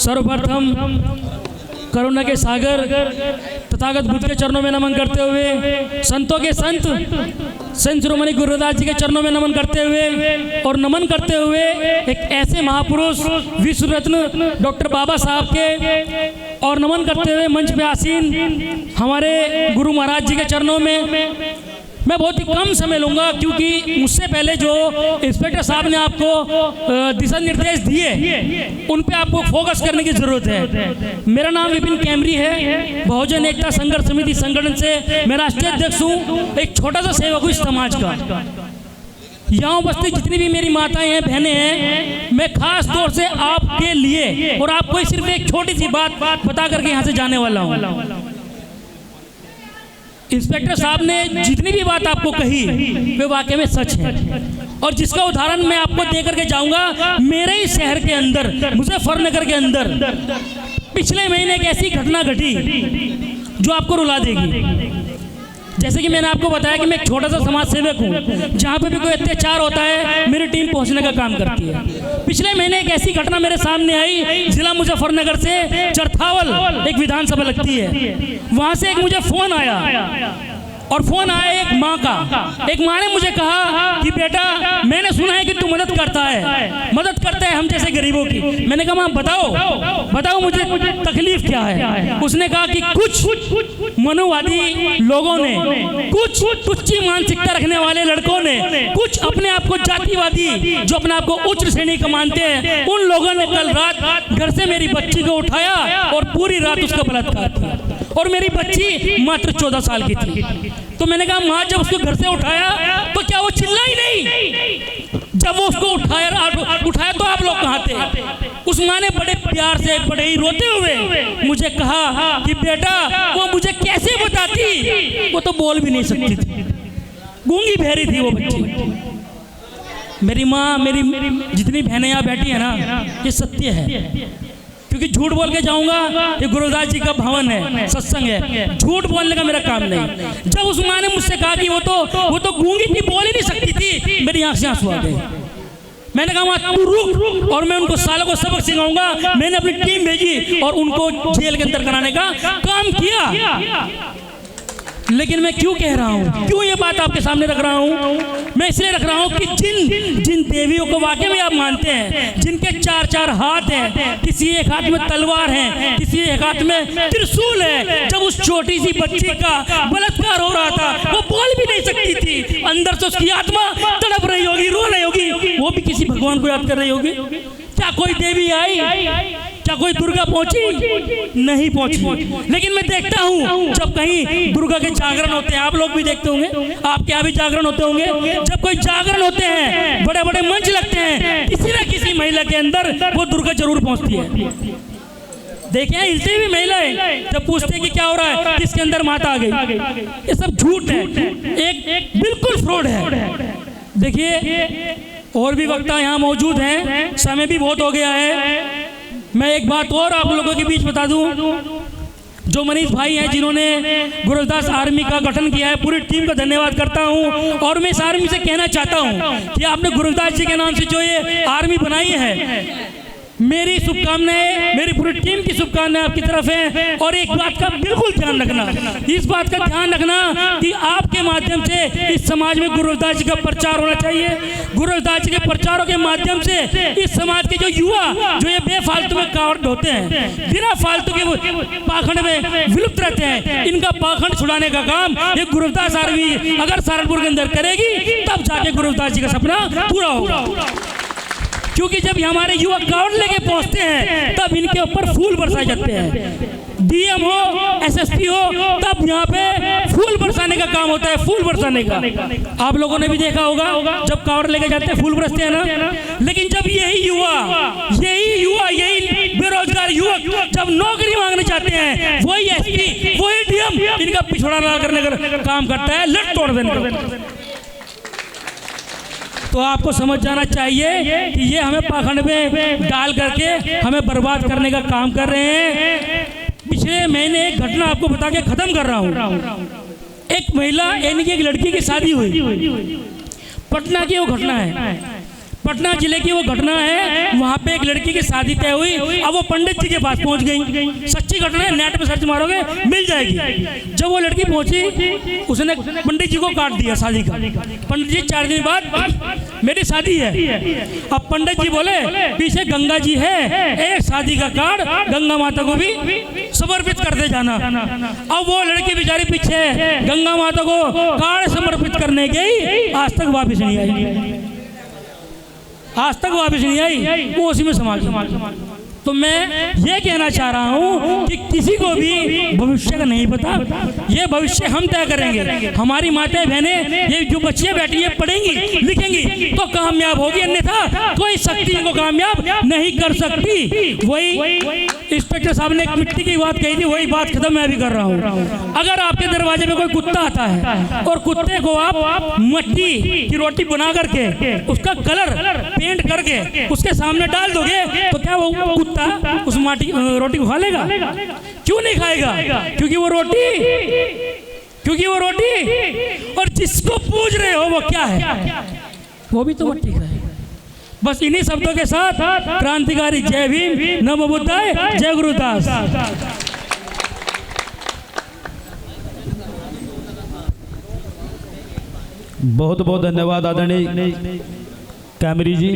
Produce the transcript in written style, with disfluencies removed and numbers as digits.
सर्वप्रथम करुणा के सागर तथागत बुद्ध के चरणों में नमन करते हुए, संतों के संत शिरोमणि गुरु रविदास जी के चरणों में नमन करते हुए और नमन करते हुए एक ऐसे महापुरुष विश्व रत्न डॉक्टर बाबा साहब के और नमन करते हुए मंच पे आसीन हमारे गुरु महाराज जी के चरणों में मैं बहुत ही कम समय लूँगा, क्योंकि मुझसे पहले जो इंस्पेक्टर साहब ने आपको दिशा निर्देश दिए उन पे आपको फोकस करने की ज़रूरत है। मेरा नाम विपिन कैमरी है, बहुजन एकता संघर्ष समिति संगठन से मैं राष्ट्रीय अध्यक्ष हूँ। एक छोटा सा सेवक हूँ इस समाज का। यहाँ उपस्थित जितनी भी मेरी माताएं हैं, बहनें हैं, मैं खास तौर से आपके लिए और आपको सिर्फ एक छोटी सी बात बता करके यहाँ से जाने वाला हूँ। इंस्पेक्टर साहब ने जितनी भी बात आपको कही वे वाकई में सच है, और जिसका उदाहरण मैं आपको दे करके जाऊंगा। मेरे ही शहर के अंदर, मुजफ्फरनगर के अंदर पिछले महीने एक ऐसी घटना घटी जो आपको रुला देगी। जैसे कि मैंने आपको बताया कि मैं एक छोटा सा समाज सेवक हूँ, जहाँ पे भी कोई अत्याचार होता है मेरी टीम पहुँचने का काम करती है। पिछले महीने एक ऐसी घटना मेरे सामने आई, जिला मुजफ्फरनगर से चरथावल एक विधानसभा लगती है, वहाँ से एक मुझे फोन आया और फोन आया एक माँ का। एक माँ ने मुझे कहा कि बेटा मैंने सुना है कि तू मदद करता है हम जैसे गरीबों की। मैंने कहा माँ बताओ मुझे तकलीफ क्या है। उसने कहा कि कुछ मनुवादी लोगों ने, कुछ तुच्छी मानसिकता रखने वाले लड़कों ने, कुछ अपने आप को जातिवादी जो अपने आप को उच्च श्रेणी का मानते हैं, उन लोगों ने कल रात घर से मेरी बच्ची को उठाया और पूरी रात उसका बलात्कार किया, और मेरी बच्ची मात्र 14 साल की थी। तो मैंने कहा माँ जब उसको घर से उठाया तो क्या वो चिल्लाई नहीं? जब वो उसको उठाया तो आप लोग कहाँ थे? उस माँ ने बड़े प्यार से, बड़े ही रोते हुए मुझे कहा कि बेटा वो मुझे कैसे बताती, वो तो बोल भी नहीं सकती थी, गूंगी बहरी थी वो बच्ची। मेरी माँ, मेरी जितनी बहनें यहाँ बैठी है ना, ये सत्य है, क्योंकि झूठ बोल के जाऊंगा ये गुरु रविदास जी का भवन है, सत्संग है, झूठ बोलने का मेरा काम नहीं। जब उस माँ ने मुझसे कहा कि वो तो गूंगी थी, बोल ही नहीं सकती थी, मेरी आंख से आंसू आ गए। मैंने कहा माँ तू रुक, और मैं उनको सालों को सबक सिखाऊंगा। मैंने अपनी टीम भेजी और उनको जेल के अंदर कराने का काम किया। लेकिन मैं क्यों कह रहा हूँ, क्यों ये बात आपके सामने रख रहा हूँ? मैं इसलिए रख रहा हूँ कि जिन देवियों को वाकई में आप मानते हैं, जिनके 4 हाथ हैं, किसी एक हाथ में तलवार है, किसी एक हाथ में त्रिशूल है, जब उस छोटी सी बच्ची का बलात्कार हो रहा था वो बोल भी नहीं सकती थी, अंदर से उसकी आत्मा तड़प रही होगी, रो रही होगी, वो भी किसी भगवान को याद कर रही होगी। क्या कोई देवी आई? क्या कोई दुर्गा पहुंची? नहीं पहुंची। लेकिन मैं देखता हूं जब कहीं दुर्गा के जागरण होते हैं, आप लोग भी देखते होंगे, आपके यहाँ भी जागरण होते होंगे, जब कोई जागरण होते हैं, बड़े बड़े मंच लगते हैं, किसी न किसी महिला के अंदर वो दुर्गा जरूर पहुंचती है। देखें हिलती हुई महिलाएं जब पूछते हैं कि क्या हो रहा है, किसके अंदर माता आ गई, ये सब झूठ है, एक बिल्कुल फ्रॉड है। देखिए और भी वक्ता यहाँ मौजूद हैं, समय भी बहुत हो गया है। मैं एक बात और आप लोगों के बीच बता दूं, जो मनीष भाई हैं जिन्होंने गुरु रविदास आर्मी का गठन किया है, पूरी टीम का धन्यवाद करता हूं। और मैं इस आर्मी से कहना चाहता हूं कि आपने गुरु रविदास जी के नाम से जो ये आर्मी बनाई है, मेरी शुभकामनाएं, मेरी पूरी टीम की शुभकामनाएं आपकी तरफ है। और एक बात का बिल्कुल ध्यान रखना, इस बात का ध्यान रखना कि आपके माध्यम से इस समाज में गुरु रविदास जी का प्रचार होना चाहिए। गुरु रविदास जी के प्रचारों के माध्यम से इस समाज के जो युवा जो ये बेफालतू में कावड़ होते हैं, बिना फालतू के पाखंड में विलुप्त रहते हैं, इनका पाखंड छुड़ाने का काम ये गुरु रविदास आर्मी अगर सहारनपुर के अंदर करेगी, तब जाके गुरु रविदास जी का सपना पूरा होगा। क्योंकि जब हमारे युवा कावड़ लेके पहुंचते हैं तब इनके ऊपर फूल बरसाए जाते हैं। डीएम हो, एसएसपी हो, तब यहाँ पे फूल बरसाने का काम होता है, फूल बरसाने का। आप लोगों ने भी देखा होगा जब कावड़ लेके जाते हैं फूल बरसते हैं ना। लेकिन जब यही युवा यही बेरोजगार युवक जब नौकरी मांगने जाते हैं, वही एसपी, वही डीएम इनका पिछड़ा लाल करने का काम करता है, लट तोड़ देने का। तो आपको समझ जाना चाहिए कि ये हमें पाखंड में डाल करके हमें बर्बाद करने का काम कर रहे हैं। पिछले महीने एक घटना आपको बता के खत्म कर रहा हूँ। एक महिला यानी कि एक लड़की की शादी हुई, पटना की वो घटना है। पटना जिले की वो घटना है, वहाँ पे एक लड़की की शादी तय हुई। अब वो पंडित जी के पास पहुँच गई, सच्ची घटना है, नेट पे सर्च मारोगे मिल जाएगी। जब वो लड़की पहुँची, उसने पंडित जी को काट दिया शादी का। पंडित जी 4 दिन बाद मेरी शादी है। अब पंडित जी बोले पीछे गंगा जी है, एक शादी का कार्ड गंगा माता को भी समर्पित करते जाना। अब वो लड़की बेचारी पीछे गंगा माता को कार्ड समर्पित करने गई, आज तक वापस नहीं आई, आज तक वापस नहीं आई, वो उसी में समा गई। तो मैं ये कहना चाह रहा हूँ कि किसी को भी भविष्य का नहीं पता, ये भविष्य हम तय करेंगे। हमारी माताएं बहनें, ये जो बच्चियां बैठी है पढ़ेंगी लिखेंगी तो कामयाब होगी, अन्यथा कोई शक्ति इनको कामयाब नहीं कर सकती। वही इंस्पेक्टर साहब ने एक मिट्टी की बात कही थी, वही बात खत्म मैं भी कर रहा हूँ। अगर आपके दरवाजे में कोई कुत्ता आता है और कुत्ते को आप मट्टी की रोटी बना करके उसका कलर पेंट करके उसके सामने डाल दोगे तो क्या वो कुत्ता उस रोटी को खा लेगा? क्यों नहीं खाएगा? क्योंकि वो रोटी और जिसको पूज रहे हो वो क्या है? वो भी तो मट्टी का है। बस इन्हीं शब्दों के साथ क्रांतिकारी जय भीम, नमो बुद्धाय, जय गुरुदास। बहुत बहुत धन्यवाद आदरणीय कैमरी जी।